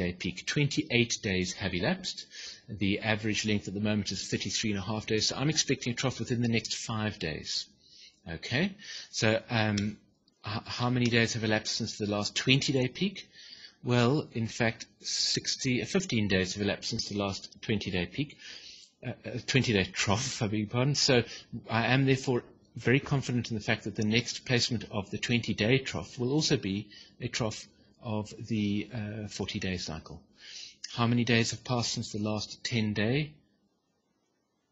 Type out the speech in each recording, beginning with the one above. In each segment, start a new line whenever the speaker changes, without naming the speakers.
20-day peak. 28 days have elapsed. The average length at the moment is 33.5 days, so I'm expecting a trough within the next 5 days. Okay, so how many days have elapsed since the last 20-day peak? Well, in fact, 15 days have elapsed since the last 20-day peak, 20-day trough, I beg your pardon. So I am therefore very confident in the fact that the next placement of the 20-day trough will also be a trough of the 40-day cycle. How many days have passed since the last 10-day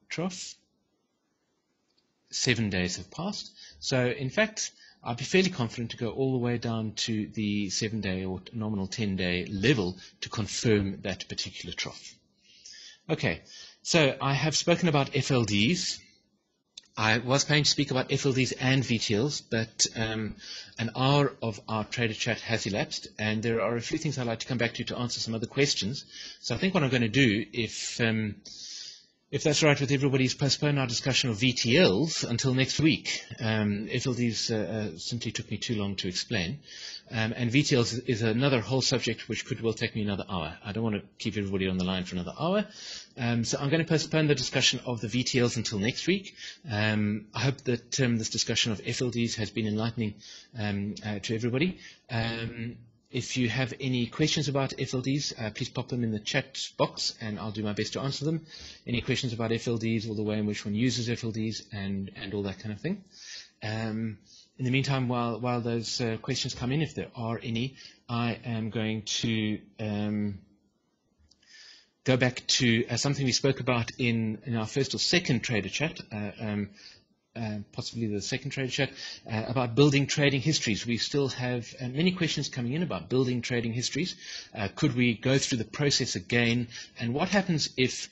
trough? 7 days have passed. So in fact, I'd be fairly confident to go all the way down to the 7-day or nominal 10-day level to confirm that particular trough. Okay, so I have spoken about FLDs. I was planning to speak about FLDs and VTLs, but an hour of our trader chat has elapsed, and there are a few things I'd like to come back to answer some other questions. So I think what I'm going to do, if that's right with everybody, is postpone our discussion of VTLs until next week. FLDs simply took me too long to explain. And VTLs is another whole subject which could well take me another hour. I don't want to keep everybody on the line for another hour. So I'm going to postpone the discussion of the VTLs until next week. I hope that this discussion of FLDs has been enlightening to everybody. If you have any questions about FLDs, please pop them in the chat box and I'll do my best to answer them. Any questions about FLDs or the way in which one uses FLDs and all that kind of thing. In the meantime, while those questions come in, if there are any, I am going to go back to something we spoke about in our first or second trader chat, possibly the second trader chat, about building trading histories. We still have many questions coming in about building trading histories. Could we go through the process again? And what happens if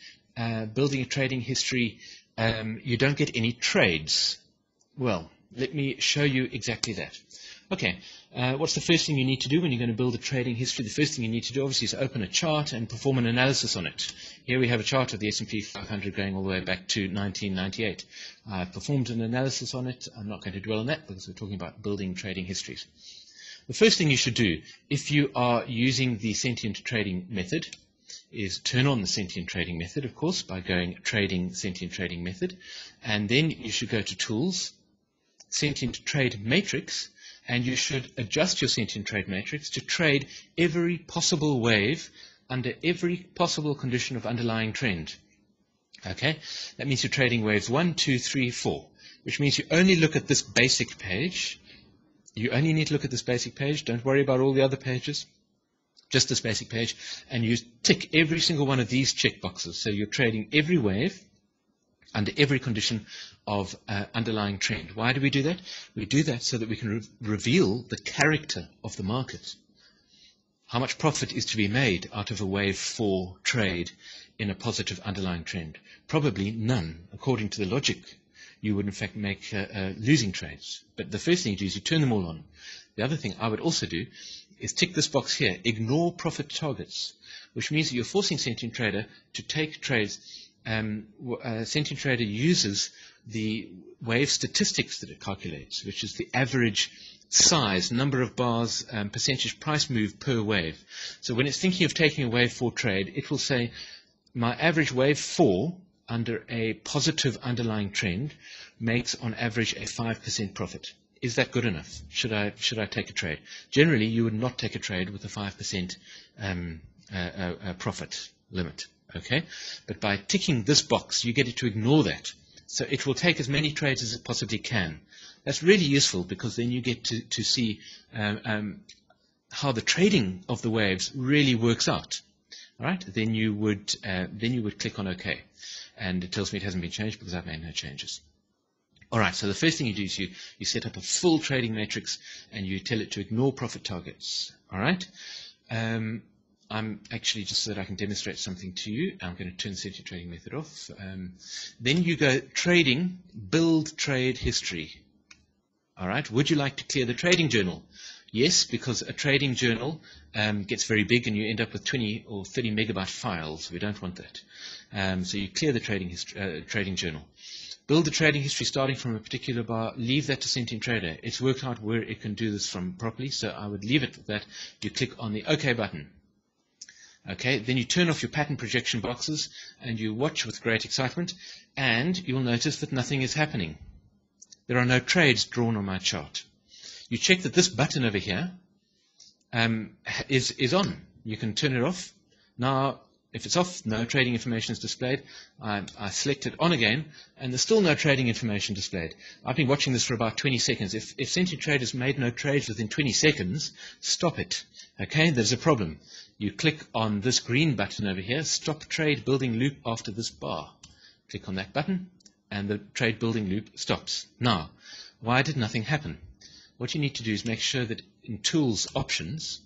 building a trading history, you don't get any trades? Well, let me show you exactly that. Okay, what's the first thing you need to do when you're going to build a trading history? The first thing you need to do, obviously, is open a chart and perform an analysis on it. Here we have a chart of the S&P 500 going all the way back to 1998. I've performed an analysis on it. I'm not going to dwell on that because we're talking about building trading histories. The first thing you should do, if you are using the Sentient trading method, is turn on the Sentient trading method, of course, by going Trading Sentient Trading Method. And then you should go to Tools, Sentient Trade Matrix, and you should adjust your Sentient Trade Matrix to trade every possible wave under every possible condition of underlying trend. Okay, that means you're trading waves 1, 2, 3, 4, which means you only look at this basic page. You only need to look at this basic page. Don't worry about all the other pages. Just this basic page. And you tick every single one of these check boxes. So you're trading every wave under every condition of underlying trend. Why do we do that? We do that so that we can reveal the character of the market. How much profit is to be made out of a wave 4 trade in a positive underlying trend? Probably none. According to the logic, you would in fact make losing trades. But the first thing you do is you turn them all on. The other thing I would also do is tick this box here, ignore profit targets, which means that you're forcing Sentient Trader to take trades. Sentient Trader uses the wave statistics that it calculates, which is the average size, number of bars, percentage price move per wave. So when it's thinking of taking a wave 4 trade, it will say, my average wave 4 under a positive underlying trend makes on average a 5% profit. Is that good enough? Should I take a trade? Generally, you would not take a trade with a 5% profit limit. Okay, but by ticking this box, you get it to ignore that. So it will take as many trades as it possibly can. That's really useful because then you get to see how the trading of the waves really works out. All right, then you would click on OK, and it tells me it hasn't been changed because I've made no changes. All right, so the first thing you do is you set up a full trading matrix and you tell it to ignore profit targets. All right. I'm actually, just so that I can demonstrate something to you, I'm going to turn the Sentient Trading Method off. Then you go Trading, Build Trade History. All right, would you like to clear the trading journal? Yes, because a trading journal gets very big and you end up with 20 or 30 megabyte files. We don't want that. So you clear the trading journal. Build the trading history starting from a particular bar. Leave that to Sentient Trader. It's worked out where it can do this from properly, so I would leave it with that. You click on the OK button. Okay, then you turn off your pattern projection boxes and you watch with great excitement, and you'll notice that nothing is happening. There are no trades drawn on my chart. You check that this button over here is on. You can turn it off. Now, if it's off, no trading information is displayed. I select it on again, and there's still no trading information displayed. I've been watching this for about 20 seconds. If Sentient Trader has made no trades within 20 seconds, stop it. Okay, there's a problem. You click on this green button over here, Stop Trade Building Loop after this bar. Click on that button, and the trade building loop stops. Now, why did nothing happen? What you need to do is make sure that in Tools Options,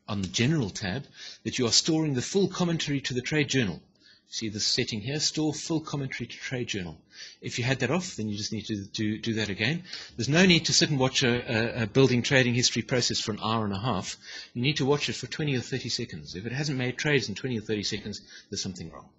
on the General tab, that you are storing the full commentary to the trade journal. See this setting here, store full commentary to trade journal. If you had that off, then you just need to do that again. There's no need to sit and watch a building trading history process for an hour and a half. You need to watch it for 20 or 30 seconds. If it hasn't made trades in 20 or 30 seconds, there's something wrong.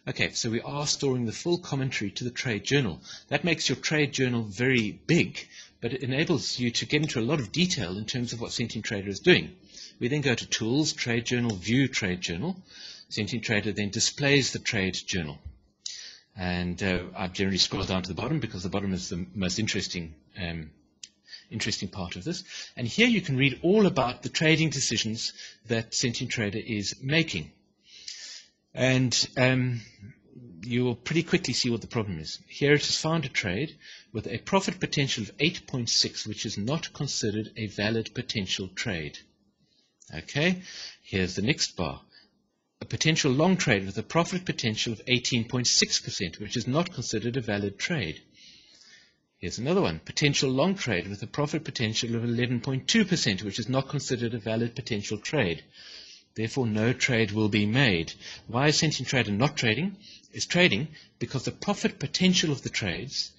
Okay, so we are storing the full commentary to the trade journal. That makes your trade journal very big, but it enables you to get into a lot of detail in terms of what Sentient Trader is doing. We then go to Tools, Trade Journal, View Trade Journal. Sentient Trader then displays the trade journal. And I've generally scrolled down to the bottom because the bottom is the most interesting part of this. And here you can read all about the trading decisions that Sentient Trader is making. And you will pretty quickly see what the problem is. Here it has found a trade with a profit potential of 8.6, which is not considered a valid potential trade. Okay, here's the next bar. A potential long trade with a profit potential of 18.6%, which is not considered a valid trade. Here's another one. Potential long trade with a profit potential of 11.2%, which is not considered a valid potential trade. Therefore, no trade will be made. Why is Sentient Trader not trading? It's trading because the profit potential of the trades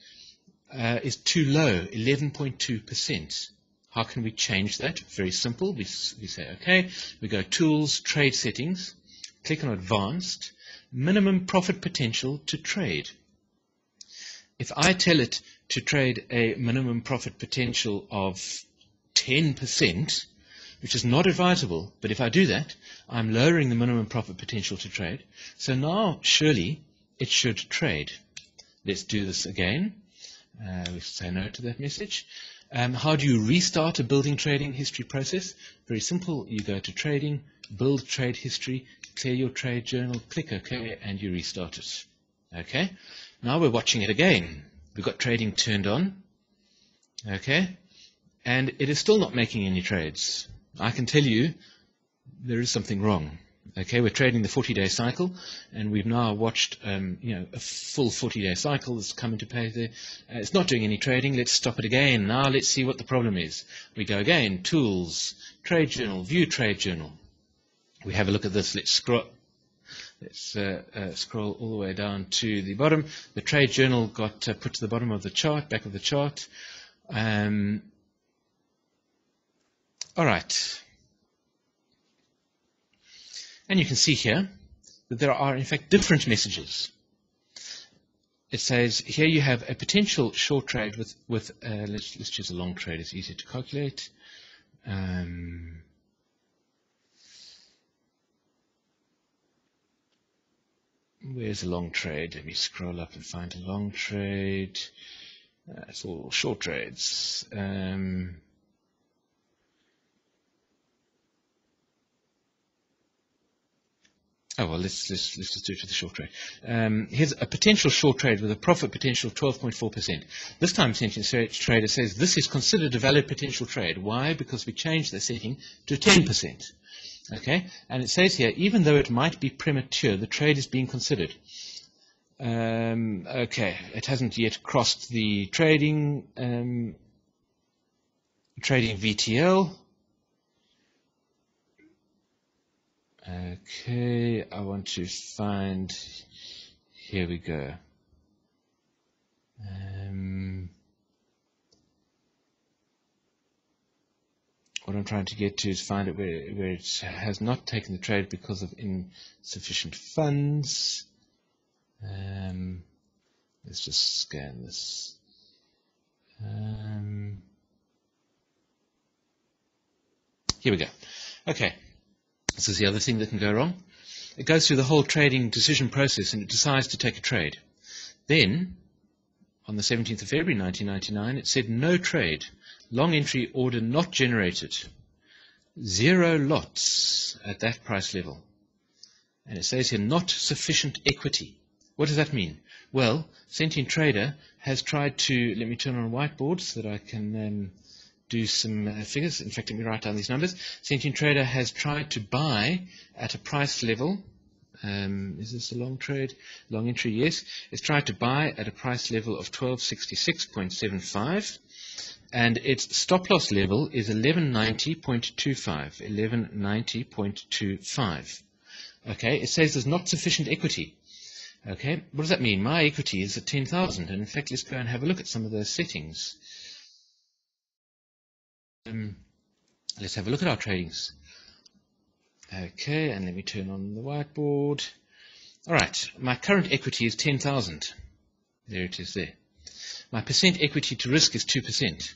is too low, 11.2%. How can we change that? Very simple. We say, okay, we go Tools, Trade Settings, click on Advanced, Minimum Profit Potential to Trade. If I tell it to trade a minimum profit potential of 10%, which is not advisable, but if I do that, I'm lowering the minimum profit potential to trade. So now, surely, it should trade. Let's do this again. We say no to that message. How do you restart a building trading history process? Very simple. You go to Trading, Build Trade History, clear your trade journal, click OK, and you restart it. Okay. Now we're watching it again. We've got trading turned on. Okay. And it is still not making any trades. I can tell you there is something wrong. Okay, we're trading the 40-day cycle, and we've now watched a full 40-day cycle that's come into play there. It's not doing any trading. Let's stop it again. Now let's see what the problem is. We go again, Tools, Trade Journal, View Trade Journal. We have a look at this. Let's scroll all the way down to the bottom. The trade journal got put to the bottom of the chart, back of the chart. All right. And you can see here that there are, in fact, different messages. It says here you have a potential short trade with let's choose a long trade. It's easier to calculate. Where's a long trade? Let me scroll up and find a long trade. It's all short trades. Oh, well, let's just do it for the short trade. Here's a potential short trade with a profit potential of 12.4%. This time, Sentient Trader says this is considered a valid potential trade. Why? Because we changed the setting to 10%. Okay, and it says here, even though it might be premature, the trade is being considered. Okay, it hasn't yet crossed the trading VTL. Okay, I want to find, here we go. What I'm trying to get to is find it where it has not taken the trade because of insufficient funds. Let's just scan this. Here we go. Okay. This is the other thing that can go wrong. It goes through the whole trading decision process and it decides to take a trade. Then, on the 17th of February 1999, it said no trade, long entry order not generated, 0 lots at that price level. And it says here not sufficient equity. What does that mean? Well, Sentient Trader has tried to, let me turn on a whiteboard so that I can do some figures. In fact, let me write down these numbers. Sentient Trader has tried to buy at a price level. Is this a long trade? Long entry, yes. It's tried to buy at a price level of 1266.75. And its stop loss level is 1190.25. 1190.25. Okay, it says there's not sufficient equity. Okay, what does that mean? My equity is at 10,000, and in fact, let's go and have a look at some of those settings. Let's have a look at our tradings. Okay, and let me turn on the whiteboard. All right, my current equity is 10,000. There it is there. My percent equity to risk is 2%.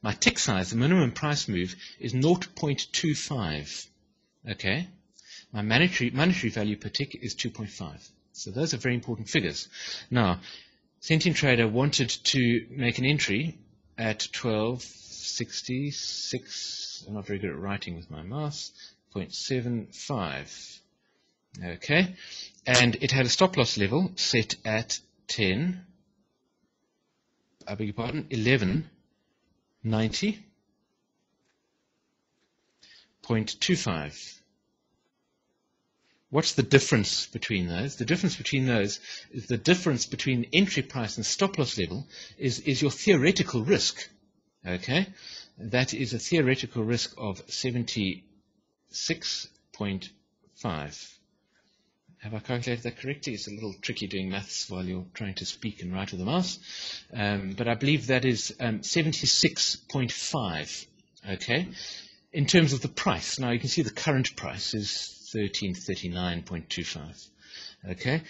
My tick size, the minimum price move, is 0.25. Okay. My monetary value per tick is 2.5. So those are very important figures. Now, Sentient Trader wanted to make an entry at 1266. I'm not very good at writing with my mouse. 0.75. Okay. And it had a stop loss level set at 1190.25. What's the difference between those? The difference between those is the difference between entry price and stop loss level is your theoretical risk. Okay? That is a theoretical risk of 76.5. Have I calculated that correctly? It's a little tricky doing maths while you're trying to speak and write with a mouse. But I believe that is 76.5. Okay? In terms of the price, now you can see the current price is 1339.25. Okay,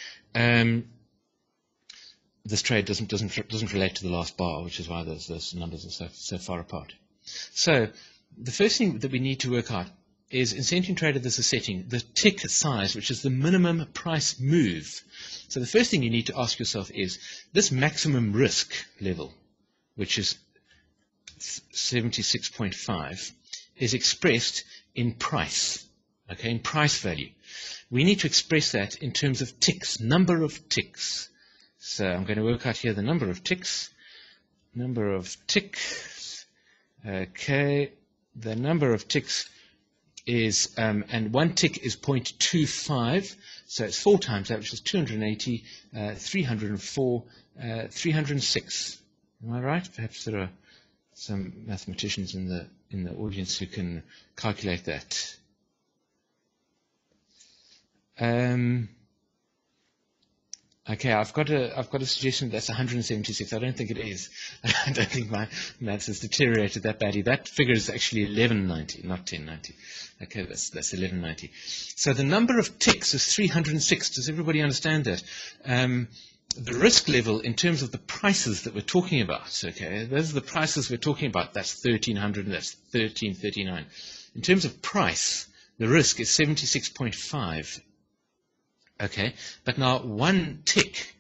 this trade doesn't relate to the last bar, which is why those numbers are so far apart. So the first thing that we need to work out is in Sentient Trader there's a setting, the tick size, which is the minimum price move. So the first thing you need to ask yourself is this maximum risk level, which is 76.5, is expressed in price. Okay, in price value. We need to express that in terms of ticks, number of ticks. So I'm going to work out here the number of ticks. Number of ticks. Okay, the number of ticks is, and one tick is 0.25, so it's 4 times that, which is 280, 304, 306. Am I right? Perhaps there are some mathematicians in the audience who can calculate that. Okay, I've got a suggestion that's 176. I don't think it is. I don't think my maths has deteriorated that badly. That figure is actually 1190, not 1090. Okay, that's 1190. So the number of ticks is 306. Does everybody understand that? The risk level in terms of the prices that we're talking about, okay, those are the prices we're talking about. That's 1300 and that's 1339. In terms of price, the risk is 76.5. Okay, but now one tick